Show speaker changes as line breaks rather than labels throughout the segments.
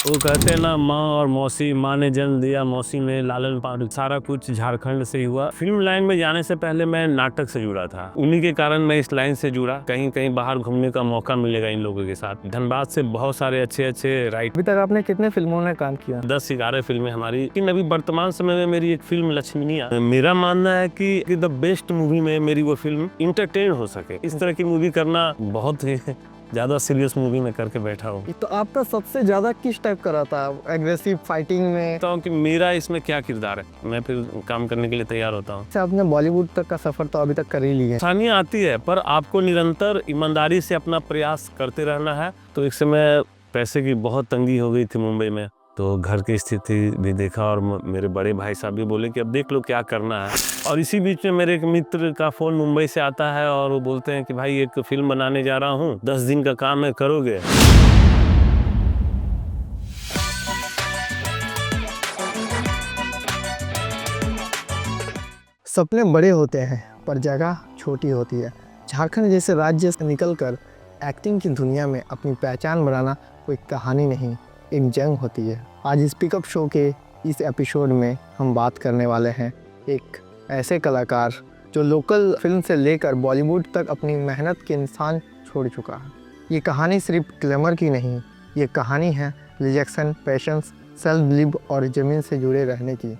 वो कहते हैं ना, माँ और मौसी, माँ ने जन्म दिया, मौसी ने लालन पालन, सारा कुछ झारखंड से ही हुआ। फिल्म लाइन में जाने से पहले मैं नाटक से जुड़ा था, उन्हीं के कारण मैं इस लाइन से जुड़ा। कहीं कहीं बाहर घूमने का मौका मिलेगा इन लोगों के साथ। धनबाद से बहुत सारे अच्छे अच्छे राइट।
अभी तक आपने कितने फिल्मों में काम किया?
10-11 फिल्में हमारी, लेकिन अभी वर्तमान समय में मेरी एक फिल्म लक्ष्मीनिया। मेरा मानना है कि द बेस्ट मूवी में मेरी वो फिल्म इंटरटेन हो सके, इस तरह की मूवी करना बहुत ही ज़्यादा सीरियस मूवी में करके बैठा हूँ।
तो आपका सबसे ज्यादा किस टाइप का रहता है? एग्रेसिव फाइटिंग में?
बताता हूँ कि मेरा इसमें क्या किरदार है, मैं फिर काम करने के लिए तैयार होता हूँ।
अच्छा, आपने बॉलीवुड तक का सफर तो अभी तक कर ही लिया है।
आसानियाँ आती है, पर आपको निरंतर ईमानदारी से अपना प्रयास करते रहना है। तो एक समय पैसे की बहुत तंगी हो गई थी मुंबई में, तो घर की स्थिति भी देखा और मेरे बड़े भाई साहब भी बोले कि अब देख लो क्या करना है। और इसी बीच में मेरे एक मित्र का फ़ोन मुंबई से आता है और वो बोलते हैं कि भाई एक फिल्म बनाने जा रहा हूँ, 10 दिन का काम है, करोगे?
सपने बड़े होते हैं पर जगह छोटी होती है। झारखंड जैसे राज्य से निकलकर एक्टिंग की दुनिया में अपनी पहचान बनाना कोई कहानी नहीं, एक जंग होती है। आज इस पिकअप शो के इस एपिसोड में हम बात करने वाले हैं एक ऐसे कलाकार जो लोकल फिल्म से लेकर बॉलीवुड तक अपनी मेहनत के निशान छोड़ चुका है। ये कहानी सिर्फ ग्लैमर की नहीं, ये कहानी है रिजेक्शन, पैशंस, सेल्फ बिलीव और ज़मीन से जुड़े रहने की।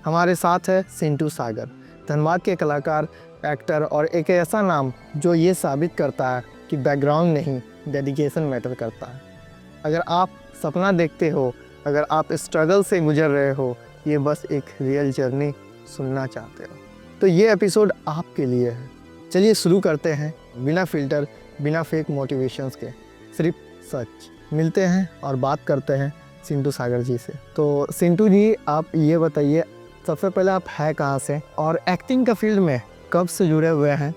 हमारे साथ है सिंटू सागर, धनबाद के कलाकार, एक्टर और एक ऐसा नाम जो ये साबित करता है कि बैकग्राउंड नहीं, डेडिकेशन मैटर करता है। अगर आप सपना देखते हो, अगर आप स्ट्रगल से गुजर रहे हो, ये बस एक रियल जर्नी सुनना चाहते हो, तो ये एपिसोड आपके लिए है। चलिए शुरू करते हैं, बिना फिल्टर, बिना फेक मोटिवेशंस के, सिर्फ सच। मिलते हैं और बात करते हैं सिंटू सागर जी से। तो सिंटू जी, आप ये बताइए, सबसे पहले आप है कहाँ से और एक्टिंग का फील्ड में कब से जुड़े हुए हैं,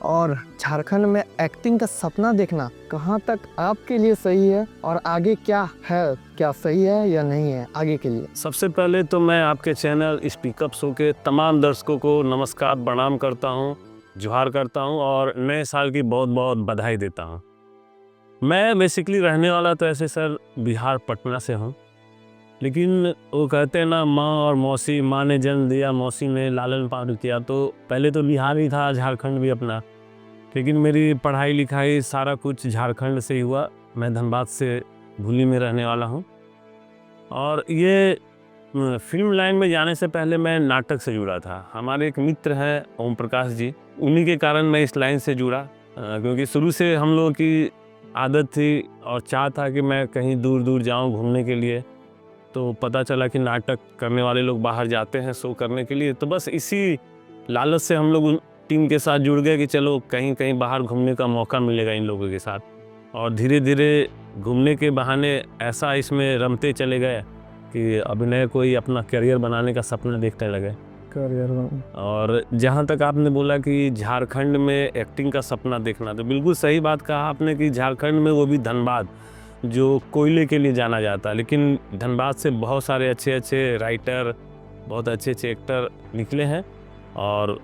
और झारखंड में एक्टिंग का सपना देखना कहाँ तक आपके लिए सही है, और आगे क्या है, क्या सही है या नहीं है आगे के लिए?
सबसे पहले तो मैं आपके चैनल स्पीकअप शो के तमाम दर्शकों को नमस्कार प्रणाम करता हूँ, जोहार करता हूँ और नए साल की बहुत बहुत बधाई देता हूँ। मैं बेसिकली रहने वाला तो ऐसे सर बिहार पटना से हूँ, लेकिन वो कहते हैं ना, माँ और मौसी, माँ ने जन्म दिया, मौसी ने लालन पालन किया। तो पहले तो बिहार ही था, झारखंड भी अपना, लेकिन मेरी पढ़ाई लिखाई सारा कुछ झारखंड से ही हुआ। मैं धनबाद से भूली में रहने वाला हूँ, और ये फिल्म लाइन में जाने से पहले मैं नाटक से जुड़ा था। हमारे एक मित्र हैं ओम प्रकाश जी, उन्हीं के कारण मैं इस लाइन से जुड़ा, क्योंकि शुरू से हम लोगों की आदत थी और चाह था कि मैं कहीं दूर दूर जाऊं घूमने के लिए। तो पता चला कि नाटक करने वाले लोग बाहर जाते हैं शो करने के लिए, तो बस इसी लालच से हम लोग टीम के साथ जुड़ गए कि चलो कहीं कहीं बाहर घूमने का मौका मिलेगा इन लोगों के साथ। और धीरे धीरे घूमने के बहाने ऐसा इसमें रमते चले गए कि अभिनय को ही अपना करियर बनाने का सपना देखने लगे। और जहाँ तक आपने बोला कि झारखंड में एक्टिंग का सपना देखना, तो बिल्कुल सही बात कहा आपने कि झारखंड में, वो भी धनबाद, जो कोयले के लिए जाना जाता है, लेकिन धनबाद से बहुत सारे अच्छे अच्छे राइटर, बहुत अच्छे अच्छे एक्टर निकले हैं। और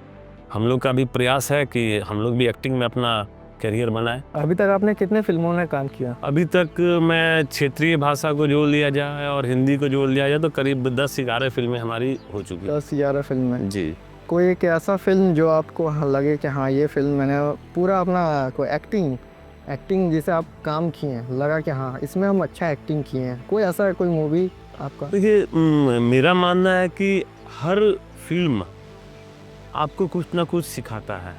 हम लोग का भी प्रयास है कि हम लोग भी एक्टिंग में अपना करियर बनाएं।
अभी तक आपने कितने फिल्मों में काम किया?
अभी तक मैं क्षेत्रीय भाषा को जोड़ लिया जाए और हिंदी को जोड़ लिया जाए तो करीब 10-11 फिल्में हमारी हो चुकी हैं।
10-11 फिल्में
जी।
कोई एक ऐसा फिल्म जो आपको लगे कि हाँ, ये फिल्म मैंने पूरा अपना कोई एक्टिंग जिसे आप काम किए हैं, लगा कि हाँ इसमें हम अच्छा एक्टिंग किए हैं, कोई ऐसा कोई मूवी आपका?
देखिए, मेरा मानना है कि हर फिल्म आपको कुछ ना कुछ सिखाता है,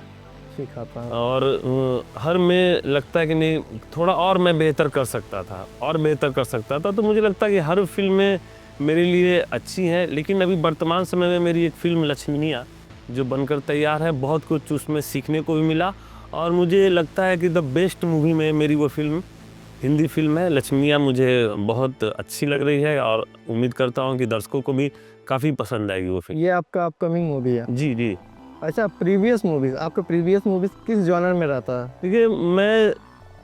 और हर में लगता है कि नहीं, थोड़ा और मैं बेहतर कर सकता था, और बेहतर कर सकता था। तो मुझे लगता है कि हर फिल्में मेरे लिए अच्छी हैं, लेकिन अभी वर्तमान समय में मेरी एक फिल्म लक्ष्मीनिया जो बनकर तैयार है, बहुत कुछ उसमें सीखने को भी मिला, और मुझे लगता है कि द बेस्ट मूवी में मेरी वो फिल्म हिंदी फिल्म है लक्ष्मीनिया। मुझे बहुत अच्छी लग रही है और उम्मीद करता हूँ कि दर्शकों को भी काफ़ी पसंद आएगी वो फिल्म।
ये आपका अपकमिंग मूवी है?
जी जी।
अच्छा, आपका प्रीवियस मूवीज किस जॉनर में रहता है?
देखिए, मैं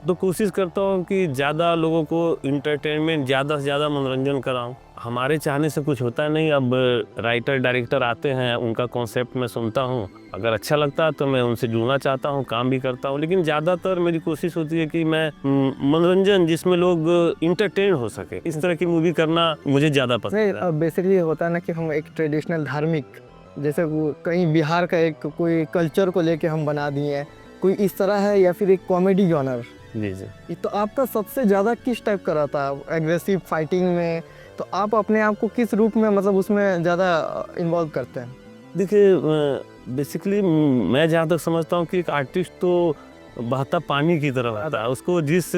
तो कोशिश करता हूँ कि ज़्यादा लोगों को इंटरटेनमेंट, ज़्यादा से ज़्यादा मनोरंजन कराऊँ। हमारे चाहने से कुछ होता नहीं, अब राइटर डायरेक्टर आते हैं, उनका कॉन्सेप्ट मैं सुनता हूँ, अगर अच्छा लगता है तो मैं उनसे जुड़ना चाहता हूँ, काम भी करता हूँ। लेकिन ज़्यादातर मेरी कोशिश होती है कि मैं मनोरंजन जिसमें लोग इंटरटेन हो सके, इस तरह की मूवी करना मुझे ज़्यादा पसंद है।
नहीं, बेसिकली होता है ना कि हम एक ट्रेडिशनल धार्मिक, जैसे वो कहीं बिहार का एक कोई कल्चर को लेके हम बना दिए हैं, कोई इस तरह है, या फिर एक कॉमेडी जॉनर।
जी जी।
ये तो आपका सबसे ज़्यादा किस टाइप का रहता है? एग्रेसिव फाइटिंग में, तो आप अपने आप को किस रूप में मतलब उसमें ज़्यादा इन्वॉल्व करते हैं?
देखिए, बेसिकली मैं जहाँ तक समझता हूँ कि एक आर्टिस्ट तो बहता पानी की तरह रहता है, उसको जिस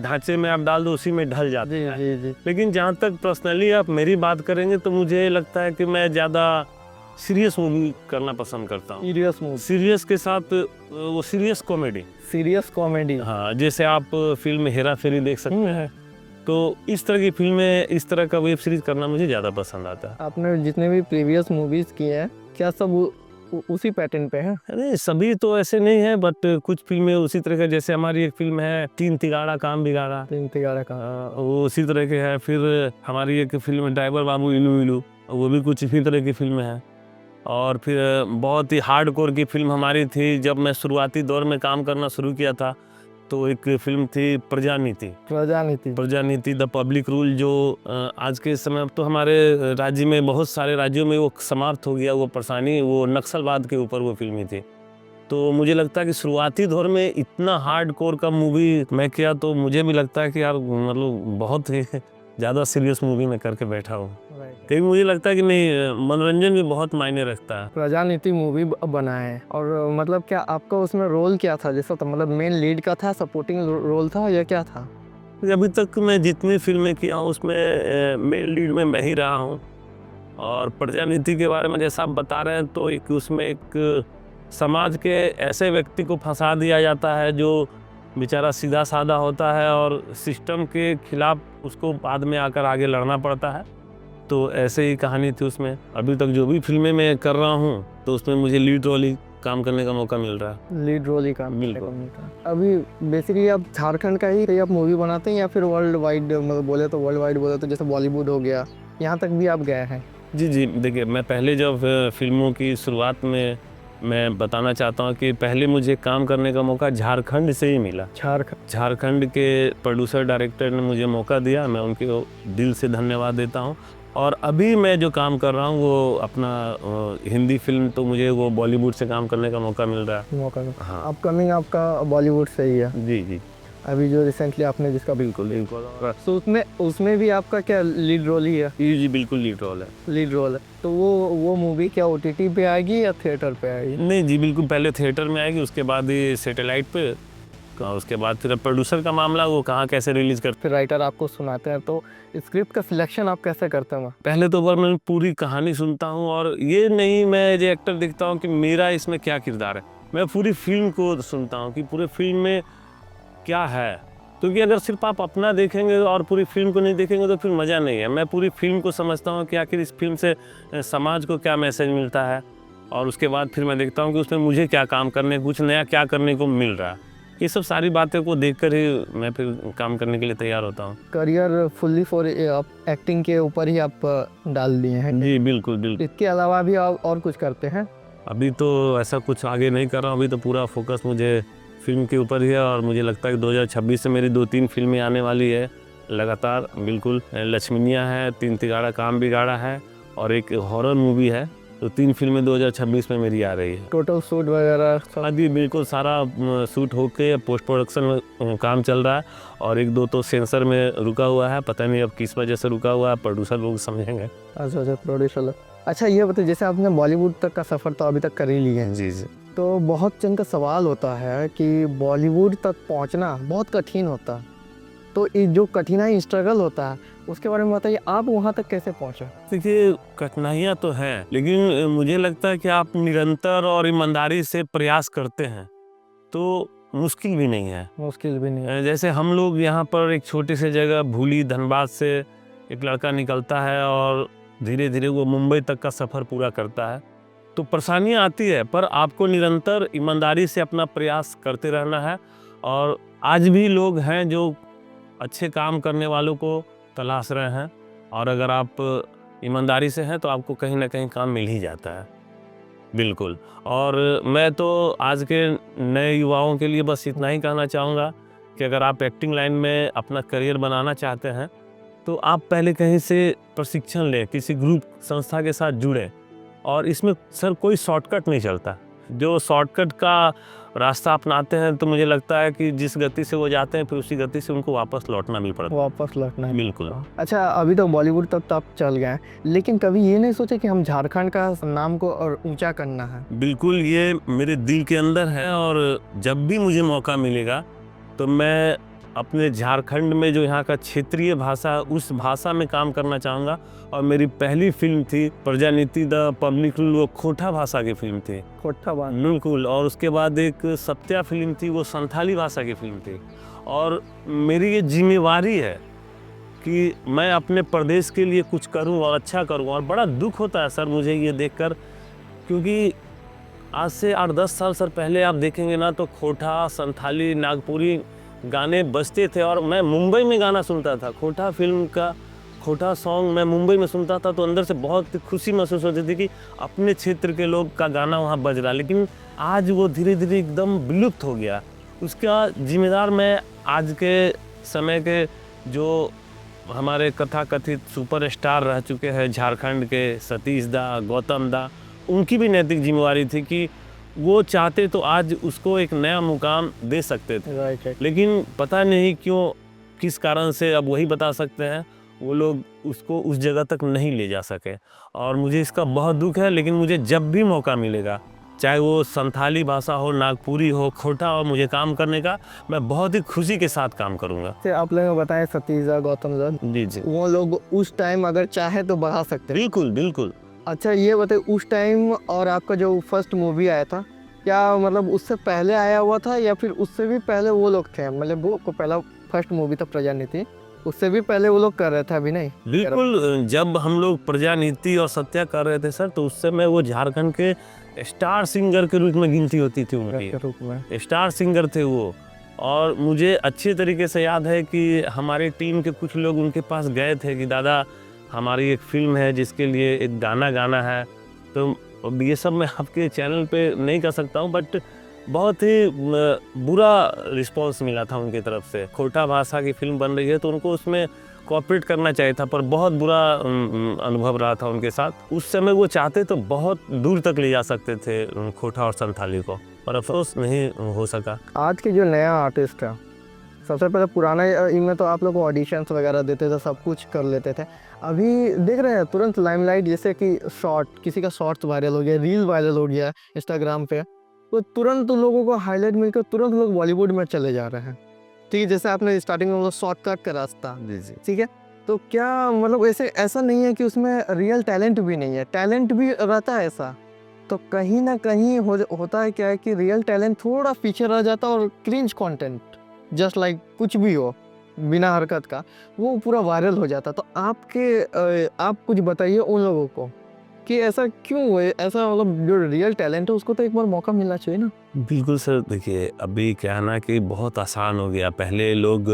ढांचे में आप डाल दो उसी में ढल जाता है।
जी जी।
लेकिन जहाँ तक पर्सनली आप मेरी बात करेंगे तो मुझे लगता है कि मैं ज़्यादा सीरियस मूवी करना पसंद करता हूँ।
सीरियस मूवी,
सीरियस के साथ वो सीरियस कॉमेडी।
Serious comedy.
हाँ, जैसे आप फिल्म हेरा फेरी देख सकते हैं, तो इस तरह की फिल्में, इस तरह का वेब सीरीज करना मुझे ज़्यादा पसंद आता है।
आपने जितने भी प्रीवियस मूवीज़ किए हैं, क्या सब उसी पैटर्न पे हैं?
अरे सभी तो ऐसे नहीं है, बट कुछ फिल्में उसी तरह के, जैसे हमारी एक फिल्म है तीन तिगाड़ा काम बिगाड़ा,
3 11 का।
वो उसी तरह के है। फिर हमारी एक फिल्म है ड्राइवर बाबू इलू इलू, वो भी कुछ इसी तरह की फिल्म है। और फिर बहुत ही हार्डकोर की फिल्म हमारी थी, जब मैं शुरुआती दौर में काम करना शुरू किया था, तो एक फिल्म थी प्रजानीति। प्रजानीति द पब्लिक रूल, जो आज के समय तो हमारे राज्य में, बहुत सारे राज्यों में वो समाप्त हो गया। वो परेशानी, वो नक्सलवाद के ऊपर वो फिल्म थी। तो मुझे लगता है कि शुरुआती दौर में इतना हार्डकोर का मूवी मैं किया, तो मुझे भी लगता है कि यार मतलब बहुत ही ज़्यादा सीरियस मूवी में करके बैठा हूँ। लेकिन मुझे लगता है कि नहीं, मनोरंजन भी बहुत मायने रखता है।
प्रजानीति मूवी बना है, और मतलब क्या आपका उसमें रोल क्या था? जैसा तो मतलब मेन लीड का था, सपोर्टिंग रोल था, या क्या था?
अभी तक मैं जितनी फिल्में किया हूँ उसमें मेन लीड में मैं ही रहा हूँ। और प्रजानीति के बारे में जैसा आप बता रहे हैं, तो एक उसमें एक समाज के ऐसे व्यक्ति को फंसा दिया जाता है जो बेचारा सीधा साधा होता है, और सिस्टम के खिलाफ उसको बाद में आकर आगे लड़ना पड़ता है। तो ऐसे ही कहानी थी उसमें। अभी तक जो भी फिल्में मैं कर रहा हूँ, तो उसमें मुझे लीड रोल ही काम करने का मौका मिल रहा है।
लीड रोल ही काम करने
बिल्कुल।
को मिलता है। अभी बेसिकली आप झारखंड का ही आप मूवी बनाते हैं, या फिर वर्ल्ड वाइड, मतलब बोले तो वर्ल्ड वाइड, बोले तो जैसे बॉलीवुड हो गया, यहाँ तक भी आप गए हैं?
जी जी। देखिए, मैं पहले जब फिल्मों की शुरुआत में, मैं बताना चाहता हूँ कि पहले मुझे काम करने का मौका झारखंड से ही मिला। झारखंड के प्रोड्यूसर डायरेक्टर ने मुझे मौका दिया, मैं उनके दिल से धन्यवाद देता हूँ। और अभी मैं जो काम कर रहा हूँ वो अपना हिंदी फिल्म, तो मुझे वो बॉलीवुड से काम करने का मौका मिल रहा है।
मौका
हाँ।
अपकमिंग आपका बॉलीवुड से ही है?
जी जी।
अभी जो रिसेंटली आपने जिसका,
बिल्कुल।
तो उसमें भी आपका क्या लीड रोल ही है?
जी, बिल्कुल लीड रोल है।
लीड रोल है। तो वो मूवी क्या OTT पे आएगी या थिएटर पे आएगी?
नहीं जी, बिल्कुल पहले थिएटर में आएगी, उसके बाद ही सैटेलाइट पे, उसके बाद फिर प्रोड्यूसर का मामला, वो कहाँ कैसे रिलीज़ करते।
फिर राइटर आपको सुनाते हैं, तो स्क्रिप्ट का सिलेक्शन आप कैसे करते हैं?
पहले तो बार मैं पूरी कहानी सुनता हूँ, और ये नहीं मैं एज एक्टर देखता हूँ कि मेरा इसमें क्या किरदार है। मैं पूरी फिल्म को सुनता हूँ कि पूरे फिल्म में क्या है, क्योंकि अगर सिर्फ आप अपना देखेंगे और पूरी फिल्म को नहीं देखेंगे तो फिर मज़ा नहीं है। मैं पूरी फिल्म को समझता हूँ कि आखिर इस फिल्म से समाज को क्या मैसेज मिलता है, और उसके बाद फिर मैं देखता हूँ कि उसमें मुझे क्या काम करने, कुछ नया क्या करने को मिल रहा है। ये सब सारी बातें को देखकर ही मैं फिर काम करने के लिए तैयार होता हूँ।
करियर फुल्ली फॉर एक्टिंग के ऊपर ही आप डाल दिए हैं?
जी बिल्कुल बिल्कुल।
इसके अलावा भी आप और कुछ करते हैं?
अभी तो ऐसा कुछ आगे नहीं कर रहा हूँ, अभी तो पूरा फोकस मुझे फिल्म के ऊपर ही है। और मुझे लगता है कि 2026 से मेरी 2-3 फिल्में आने वाली है लगातार। बिल्कुल, लक्ष्मीनिया है, तीन तिगाड़ा काम बिगाड़ा है, और एक हॉरर मूवी है। तो 3 फिल्में 2026 में मेरी आ रही है।
टोटल शूट वगैरह?
अभी बिल्कुल सारा शूट होके पोस्ट प्रोडक्शन में काम चल रहा है, और 1-2 तो सेंसर में रुका हुआ है। पता नहीं अब किस वजह से रुका हुआ है, प्रोड्यूसर लोग समझेंगे।
अच्छा, प्रोड्यूसर। अच्छा, ये बताइए, जैसे आपने बॉलीवुड तक का सफ़र तो अभी तक कर ही लिया है,
जी जी।
तो बहुत जन का सवाल होता है कि बॉलीवुड तक पहुंचना बहुत कठिन होता है, तो ये जो कठिनाई, स्ट्रगल होता है, उसके बारे में बताइए, आप वहाँ तक कैसे पहुँचे?
देखिए, कठिनाइयाँ तो हैं, लेकिन मुझे लगता है कि आप निरंतर और ईमानदारी से प्रयास करते हैं तो मुश्किल भी नहीं है।
मुश्किल भी नहीं है।
जैसे हम लोग यहाँ पर एक छोटी सी जगह भूली, धनबाद से एक लड़का निकलता है और धीरे धीरे वो मुंबई तक का सफ़र पूरा करता है। तो परेशानियाँ आती है, पर आपको निरंतर ईमानदारी से अपना प्रयास करते रहना है, और आज भी लोग हैं जो अच्छे काम करने वालों को तलाश रहे हैं, और अगर आप ईमानदारी से हैं तो आपको कहीं ना कहीं काम मिल ही जाता है। बिल्कुल। और मैं तो आज के नए युवाओं के लिए बस इतना ही कहना चाहूँगा कि अगर आप एक्टिंग लाइन में अपना करियर बनाना चाहते हैं तो आप पहले कहीं से प्रशिक्षण लें, किसी ग्रुप संस्था के साथ जुड़ें। और इसमें सर कोई शॉर्टकट नहीं चलता। जो शॉर्टकट का रास्ता अपनाते हैं तो मुझे लगता है कि जिस गति से वो जाते हैं फिर उसी गति से उनको वापस लौटना भी पड़ता है।
वापस लौटना है।
बिल्कुल।
अच्छा, अभी तो बॉलीवुड तक तो आप चल गए हैं, लेकिन कभी ये नहीं सोचे कि हम झारखंड का नाम को और ऊंचा करना है?
बिल्कुल, ये मेरे दिल के अंदर है, और जब भी मुझे मौका मिलेगा तो मैं अपने झारखंड में जो यहाँ का क्षेत्रीय भाषा है उस भाषा में काम करना चाहूँगा। और मेरी पहली फिल्म थी प्रजानीति द पब्लिक रूल, वो खोटा भाषा की फिल्म थी।
खोटा बात।
बिल्कुल। और उसके बाद एक सत्या फिल्म थी, वो संथाली भाषा की फिल्म थी। और मेरी ये जिम्मेवारी है कि मैं अपने प्रदेश के लिए कुछ करूं और अच्छा करूं। और बड़ा दुख होता है सर मुझे ये देखकर, क्योंकि आज से 8-10 साल सर पहले आप देखेंगे ना तो खोटा, संथाली, नागपुरी गाने बजते थे, और मैं मुंबई में गाना सुनता था। खोटा फिल्म का खोटा सॉन्ग मैं मुंबई में सुनता था तो अंदर से बहुत खुशी महसूस होती थी कि अपने क्षेत्र के लोग का गाना वहाँ बज रहा। लेकिन आज वो धीरे धीरे एकदम विलुप्त हो गया। उसका जिम्मेदार मैं आज के समय के जो हमारे कथाकथित सुपरस्टार रह चुके हैं झारखंड के, सतीश दा, गौतम दा, उनकी भी नैतिक जिम्मेवारी थी कि वो चाहते तो आज उसको एक नया मुकाम दे सकते थे।
राइट।
लेकिन पता नहीं क्यों, किस कारण से, अब वही बता सकते हैं, वो लोग उसको उस जगह तक नहीं ले जा सके। और मुझे इसका बहुत दुख है। लेकिन मुझे जब भी मौका मिलेगा, चाहे वो संथाली भाषा हो, नागपुरी हो, खोटा हो, मुझे काम करने का, मैं बहुत ही खुशी के साथ काम करूँगा।
से आप लोगों ने बताया सतीश दा, गौतम दा,
जी जी,
वो लोग उस टाइम अगर चाहे तो बढ़ा सकते हैं।
बिल्कुल बिल्कुल।
अच्छा, ये बताइए, उस टाइम और आपका जो फर्स्ट मूवी आया था, क्या मतलब उससे पहले आया हुआ था या फिर उससे भी पहले वो लोग थे? मतलब वो को पहला फर्स्ट मूवी था प्रजानीति, उससे भी पहले वो लोग कर रहे थे अभिनय?
बिल्कुल। जब हम लोग प्रजानीति और सत्या कर रहे थे सर, तो उस समय वो झारखंड के स्टार सिंगर के रूप में गिनती होती थी उनकी।
रूप में
स्टार सिंगर थे वो। और मुझे अच्छे तरीके से याद है कि हमारे टीम के कुछ लोग उनके पास गए थे कि दादा हमारी एक फिल्म है जिसके लिए एक गाना गाना है। तो अब ये सब मैं आपके चैनल पे नहीं कर सकता हूँ, बट बहुत ही बुरा रिस्पांस मिला था उनकी तरफ से। खोटा भाषा की फिल्म बन रही है तो उनको उसमें कोऑपरेट करना चाहिए था, पर बहुत बुरा अनुभव रहा था उनके साथ। उस समय वो चाहते तो बहुत दूर तक ले जा सकते थे खोटा और संथाली को, पर अफसोस नहीं हो सका।
आज के जो नया आर्टिस्ट है, सबसे पहले पुराना इनमें तो आप लोग को ऑडिशंस वगैरह देते थे, सब कुछ कर लेते थे। अभी देख रहे हैं तुरंत लाइमलाइट, जैसे कि शॉर्ट, किसी का शॉर्ट्स वायरल हो गया, रील वायरल हो गया इंस्टाग्राम पे, तो तुरंत लोगों को हाईलाइट मिलकर तुरंत लोग बॉलीवुड में चले जा रहे हैं। ठीक है, जैसे आपने स्टार्टिंग में शॉर्टकट का रास्ता, ठीक है, तो क्या मतलब ऐसा नहीं है कि उसमें रियल टैलेंट भी नहीं है? टैलेंट भी रहता है ऐसा, तो कहीं ना कहीं होता है क्या है कि रियल टैलेंट थोड़ा पीछे रह जाता है और क्रिंज कंटेंट, जस्ट लाइक कुछ भी हो बिना हरकत का, वो पूरा वायरल हो जाता। तो आप कुछ बताइए उन लोगों को कि ऐसा क्यों है? ऐसा मतलब जो रियल टैलेंट है उसको तो एक बार मौका मिलना चाहिए ना।
बिल्कुल सर, देखिए अभी क्या है ना कि बहुत आसान हो गया। पहले लोग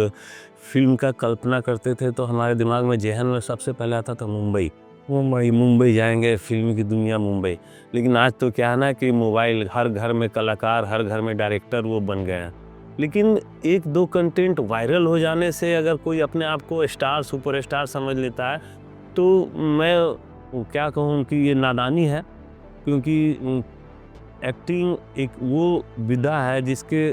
फिल्म का कल्पना करते थे तो हमारे दिमाग में जहन में सबसे पहले आता था मुंबई। मुंबई जाएंगे, फिल्म की दुनिया मुंबई। लेकिन आज तो क्या है ना कि मोबाइल, हर घर में कलाकार, हर घर में डायरेक्टर वो बन गए हैं। लेकिन 1-2 कंटेंट वायरल हो जाने से अगर कोई अपने आप को स्टार, सुपरस्टार समझ लेता है तो मैं क्या कहूँ कि ये नादानी है। क्योंकि एक्टिंग एक वो विधा है जिसके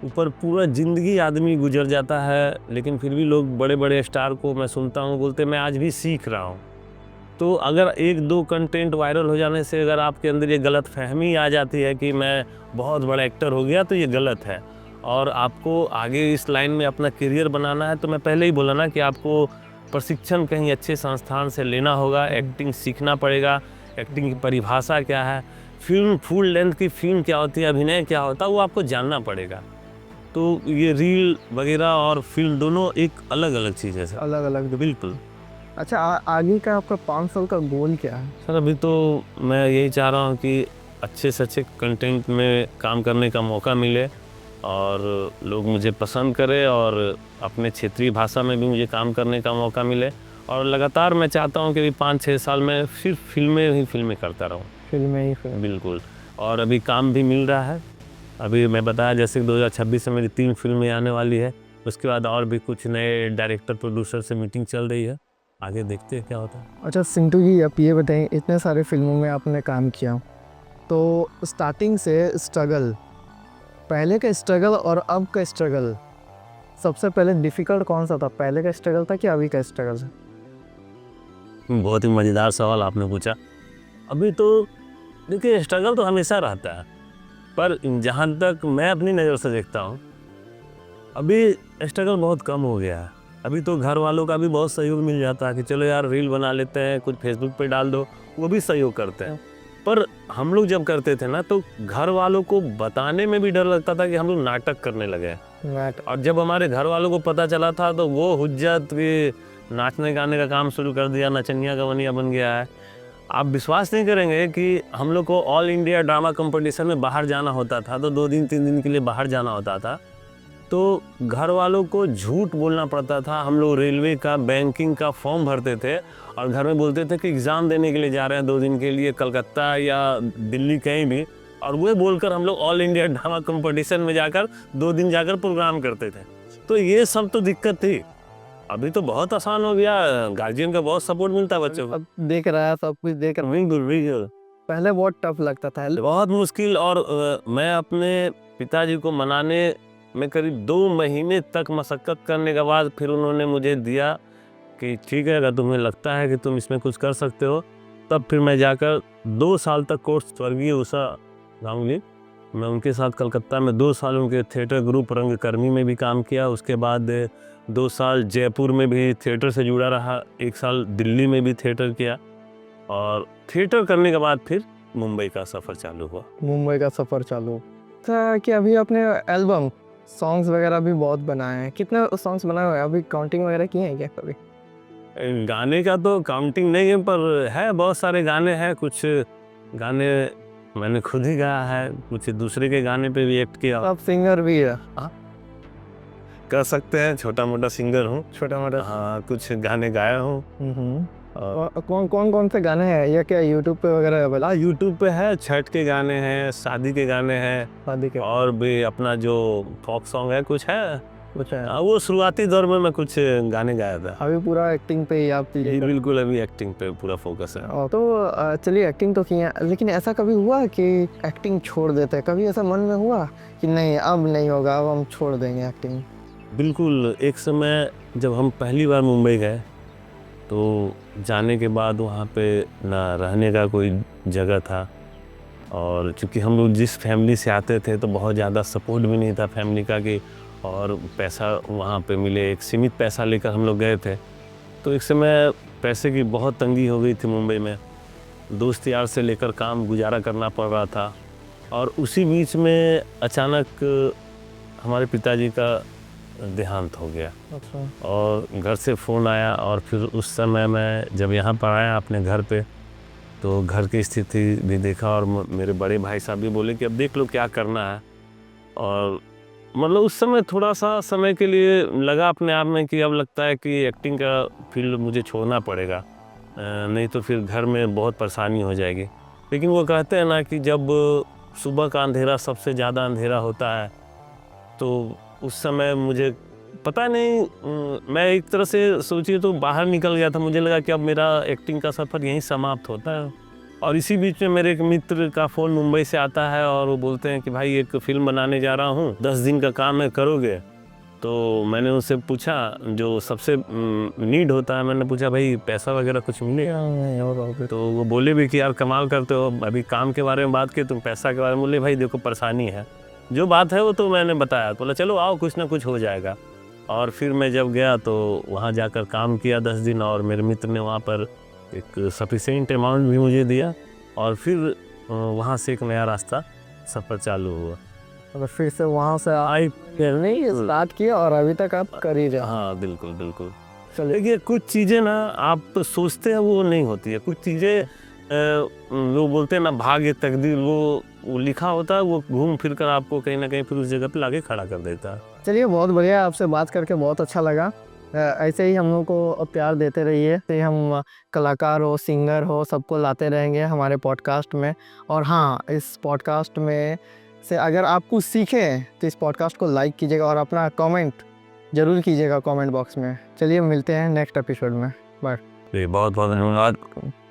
ऊपर पूरा ज़िंदगी आदमी गुजर जाता है, लेकिन फिर भी लोग बड़े बड़े स्टार को मैं सुनता हूँ बोलते मैं आज भी सीख रहा हूँ। तो अगर 1-2 कंटेंट वायरल हो जाने से अगर आपके अंदर ये गलत फहमी आ जाती है कि मैं बहुत बड़ा एक्टर हो गया, तो ये गलत है। और आपको आगे इस लाइन में अपना करियर बनाना है तो मैं पहले ही बोला ना कि आपको प्रशिक्षण कहीं अच्छे संस्थान से लेना होगा, एक्टिंग सीखना पड़ेगा, एक्टिंग की परिभाषा क्या है, फिल्म फुल लेंथ की फिल्म क्या होती है, अभिनय क्या होता है, वो आपको जानना पड़ेगा। तो ये रील वगैरह और फिल्म दोनों एक अलग अलग चीज़ है सर।
अलग अलग।
बिल्कुल।
अच्छा, आगे का आपका 5 साल का गोल क्या है?
सर अभी तो मैं यही चाह रहा हूँ कि अच्छे से अच्छे कंटेंट में काम करने का मौका मिले और लोग मुझे पसंद करें और अपने क्षेत्रीय भाषा में भी मुझे काम करने का मौका मिले। और लगातार मैं चाहता हूँ कि अभी 5-6 साल में सिर्फ फिल्में करता रहूँ।
फिल्में ही फिल्म।
बिल्कुल। और अभी काम भी मिल रहा है। अभी मैं बताया जैसे 2026 में मेरी 3 फिल्में आने वाली है। उसके बाद और भी कुछ नए डायरेक्टर प्रोड्यूसर से मीटिंग चल रही है। आगे देखते हैं क्या होता है।
अच्छा सिंटू जी, आप ये बताएं, इतने सारे फिल्मों में आपने काम किया, तो स्टार्टिंग से स्ट्रगल, पहले का स्ट्रगल और अब का स्ट्रगल, सबसे पहले डिफ़िकल्ट कौन सा था? पहले का स्ट्रगल था कि अभी का स्ट्रगल है?
बहुत ही मज़ेदार सवाल आपने पूछा। अभी तो देखिए स्ट्रगल तो हमेशा रहता है, पर जहाँ तक मैं अपनी नज़र से देखता हूँ अभी स्ट्रगल बहुत कम हो गया है। अभी तो घर वालों का भी बहुत सहयोग मिल जाता है कि चलो यार रील बना लेते हैं, कुछ फेसबुक पे डाल दो, वो भी सहयोग करते हैं। पर हम लोग जब करते थे ना तो घर वालों को बताने में भी डर लगता था कि हम लोग नाटक करने लगे हैं। और जब हमारे घर वालों को पता चला था तो वो हुज्जत कि नाचने गाने का काम शुरू कर दिया, नचनिया गवनिया बन गया है। आप विश्वास नहीं करेंगे कि हम लोग को ऑल इंडिया ड्रामा कंपटीशन में बाहर जाना होता था, तो 2 दिन 3 दिन के लिए बाहर जाना होता था, तो घर वालों को झूठ बोलना पड़ता था। हम लोग रेलवे का, बैंकिंग का फॉर्म भरते थे और घर में बोलते थे कि एग्ज़ाम देने के लिए जा रहे हैं 2 दिन के लिए कलकत्ता या दिल्ली कहीं भी, और वो बोलकर हम लोग ऑल इंडिया ड्रामा कंपटीशन में जाकर 2 दिन जाकर प्रोग्राम करते थे। तो ये सब तो दिक्कत थी। अभी तो बहुत आसान हो गया, गार्जियन का बहुत सपोर्ट मिलता है बच्चों को।
अब देख रहा है, सब कुछ देख रहा है।
बिल्कुल।
पहले बहुत टफ लगता था।
बहुत मुश्किल। और मैं अपने पिताजी को मनाने में करीब 2 महीने तक मशक्क़त करने के बाद फिर उन्होंने मुझे दिया कि ठीक है, अगर तुम्हें लगता है कि तुम इसमें कुछ कर सकते हो, तब फिर मैं जाकर 2 साल तक कोर्स, स्वर्गीय उषा गांगुली, मैं उनके साथ कलकत्ता में 2 साल उनके थिएटर ग्रुप रंगकर्मी में भी काम किया। उसके बाद 2 साल जयपुर में भी थिएटर से जुड़ा रहा, 1 साल दिल्ली में भी थिएटर किया, और थिएटर करने के बाद फिर मुंबई का सफ़र चालू हुआ।
मुंबई का सफ़र चालू था कि अभी आपने एल्बम सॉन्ग्स वगैरह भी बहुत बनाए हैं। कितने सॉन्ग्स बनाए हुए हैं? अभी काउंटिंग वगैरह किए हैं क्या कभी?
गाने का तो काउंटिंग नहीं है, पर है बहुत सारे गाने हैं। कुछ गाने मैंने खुद ही गाया है, कुछ दूसरे के गाने पे भी एक्ट किया।
आप सिंगर भी है?
कह सकते हैं छोटा मोटा सिंगर हूँ।
छोटा मोटा।
हाँ, कुछ गाने गाया हूँ। और
कौन से गाने हैं, या क्या यूट्यूब पे वगैरह अवेलेबल?
हाँ, यूट्यूब पे है। छठ के गाने हैं, शादी के गाने हैं,
शादी के
और भी अपना जो फोक सॉन्ग है कुछ है।
कुछ है?
हाँ, वो शुरुआती दौर में मैं कुछ गाने गाया था।
अभी पूरा एक्टिंग पे ही आप?
बिल्कुल, अभी एक्टिंग पे पूरा फोकस है।
तो चलिए, एक्टिंग तो किया, लेकिन ऐसा कभी हुआ कि एक्टिंग छोड़ देते हैं? कभी ऐसा मन में हुआ कि नहीं अब नहीं होगा, अब हम छोड़ देंगे एक्टिंग?
बिल्कुल। एक समय जब हम पहली बार मुंबई गए तो जाने के बाद वहाँ पे ना रहने का कोई जगह था, और चूँकि हम लोग जिस फैमिली से आते थे तो बहुत ज़्यादा सपोर्ट भी नहीं था फैमिली का कि, और पैसा वहाँ पे मिले, एक सीमित पैसा लेकर हम लोग गए थे। तो एक समय पैसे की बहुत तंगी हो गई थी मुंबई में। दोस्त यार से लेकर काम गुजारा करना पड़ रहा था, और उसी बीच में अचानक हमारे पिताजी का देहांत हो गया।
अच्छा।
और घर से फ़ोन आया, और फिर उस समय मैं जब यहाँ पर आया अपने घर पे, तो घर की स्थिति भी देखा, और मेरे बड़े भाई साहब भी बोले कि अब देख लो क्या करना है। और मतलब उस समय थोड़ा सा समय के लिए लगा अपने आप में कि अब लगता है कि एक्टिंग का फील्ड मुझे छोड़ना पड़ेगा, नहीं तो फिर घर में बहुत परेशानी हो जाएगी। लेकिन वो कहते हैं ना कि जब सुबह का अंधेरा सबसे ज़्यादा अंधेरा होता है, तो उस समय मुझे पता नहीं, मैं एक तरह से सोचिए तो बाहर निकल गया था। मुझे लगा कि अब मेरा एक्टिंग का सफ़र यहीं समाप्त होता है। और इसी बीच में मेरे एक मित्र का फ़ोन मुंबई से आता है, और वो बोलते हैं कि भाई एक फ़िल्म बनाने जा रहा हूँ, 10 दिन का काम है, करोगे? तो मैंने उनसे पूछा, जो सबसे नीड होता है, मैंने पूछा भाई पैसा वगैरह कुछ मिलेगा? तो वो बोले भी कि यार कमाल करते हो, अभी काम के बारे में बात की, तुम पैसा के बारे में बोले। भाई देखो परेशानी है, जो बात है वो तो मैंने बताया। तो बोला चलो आओ, कुछ ना कुछ हो जाएगा। और फिर मैं जब गया तो वहाँ जाकर काम किया 10 दिन, और मेरे मित्र ने वहाँ पर एक सफिशिएंट अमाउंट भी मुझे दिया, और फिर वहाँ से एक नया रास्ता सफ़र चालू हुआ।
और फिर से वहाँ से आई नहीं स्टार्ट किया, और अभी तक आप कर ही रहे?
हाँ बिल्कुल बिल्कुल।
चलिए,
देखिए कुछ चीज़ें ना आप सोचते हैं वो नहीं होती है, कुछ चीज़ें वो बोलते हैं ना, भाग्य तकदीर, वो लिखा होता है, वो घूम फिर कर आपको कहीं ना कहीं फिर उस जगह पे लाके खड़ा कर देता है।
चलिए, बहुत बढ़िया, आपसे बात करके बहुत अच्छा लगा। ऐसे ही हम लोग को प्यार देते रहिए, ऐसे ही हम कलाकार हो, सिंगर हो, सबको लाते रहेंगे हमारे पॉडकास्ट में। और हाँ, इस पॉडकास्ट में से अगर आप कुछ सीखें तो इस पॉडकास्ट को लाइक कीजिएगा और अपना कमेंट ज़रूर कीजिएगा कमेंट बॉक्स में। चलिए, मिलते हैं नेक्स्ट एपिसोड में। बाय।
बहुत बहुत धन्यवाद।